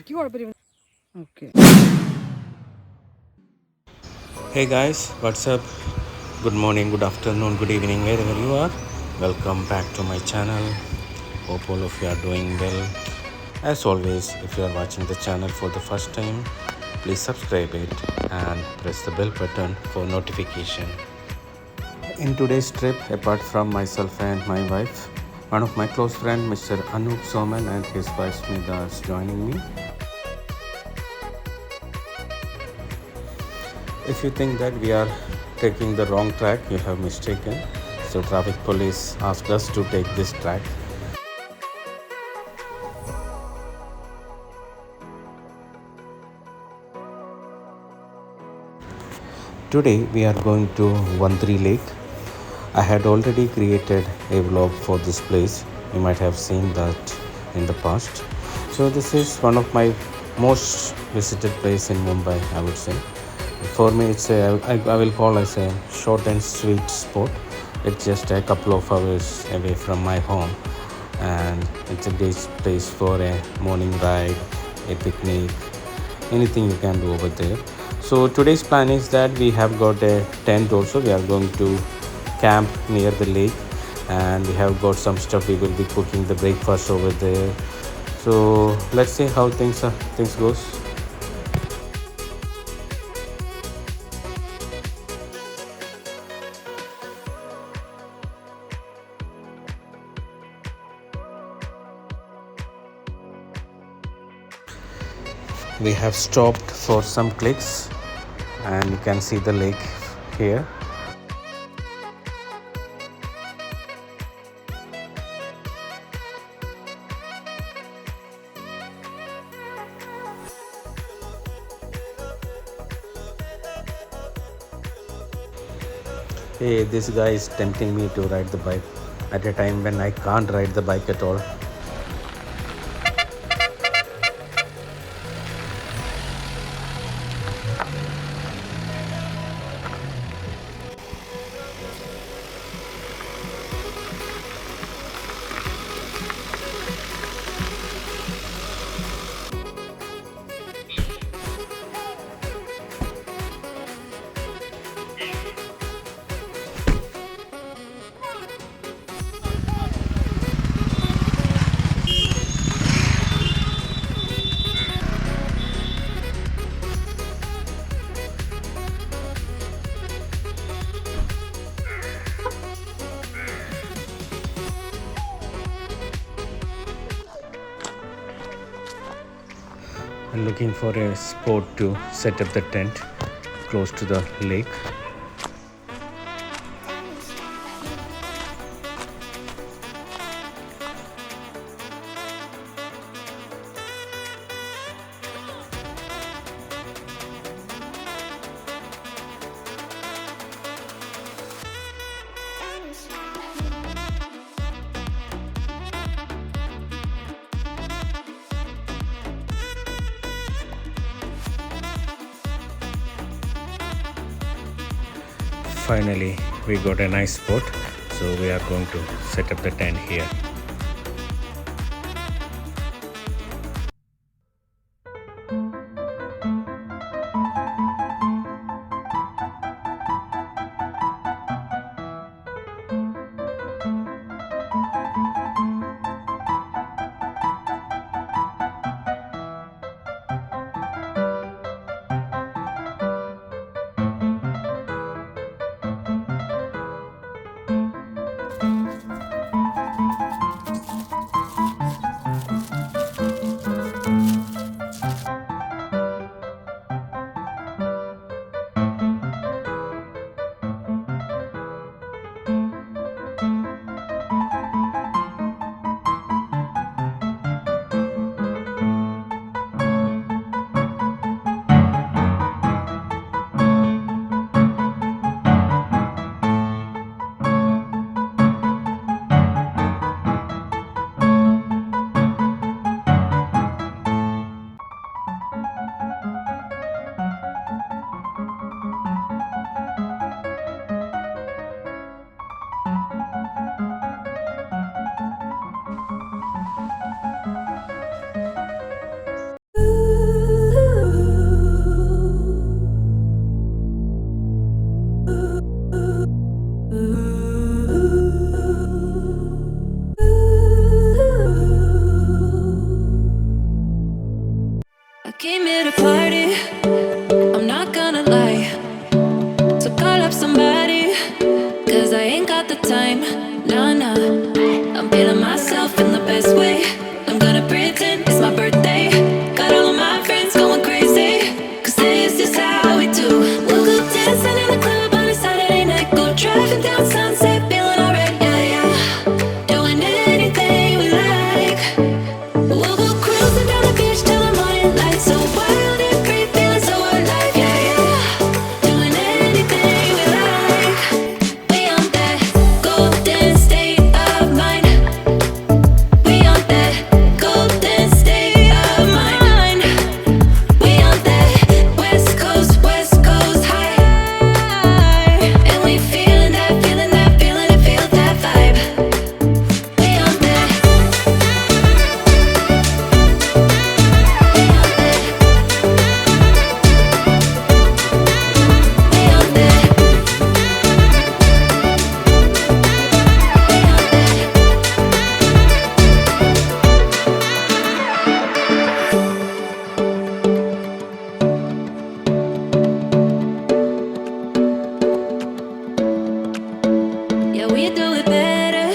Okay. Hey guys, what's up? Good morning, good afternoon, good evening, wherever you are. Welcome back to my channel. Hope all of you are doing well. As always, if you are watching the channel for the first time, please subscribe it and press the bell button for notification. In today's trip, apart from myself and my wife, one of my close friend, Mr. Anup Soman, and his wife Smita is joining me. If you think that we are taking the wrong track, you have mistaken. So traffic police asked us to take this track. Today we are going to Vandri Lake. I had already created a vlog for this place. You might have seen that in the past. So this is one of my most visited place in Mumbai, I would say. For me, I will call as a short and sweet spot. It's just a couple of hours away from my home, and it's a great place for a morning ride, a picnic, anything you can do over there. So today's plan is that we have got a tent also. We are going to camp near the lake, and we have got some stuff. We will be cooking the breakfast over there. So let's see how things goes. We have stopped for some clicks, and you can see the lake here. Hey, this guy is tempting me to ride the bike at a time when I can't ride the bike at all. I'm looking for a spot to set up the tent close to the lake. Finally, we got a nice spot, so we are going to set up the tent here. got the time. Nah, nah. I'm feeling myself in the best way. I'm gonna pretend it's my birthday. Got all of my friends going crazy. Cause this is how we do. We'll go dancing in the club on a Saturday night. Go driving down Sunset, feeling alright, yeah, yeah. Doing anything we like. We'll go cruising down the beach till the morning light. So wild and free, feeling so alive, yeah, yeah. Doing anything we like. We on that golden state of mind. We on that golden state of mind. We on that West Coast high. And we feeling that, feeling that, feeling it, feel that vibe. We on that. Yeah, we do it better.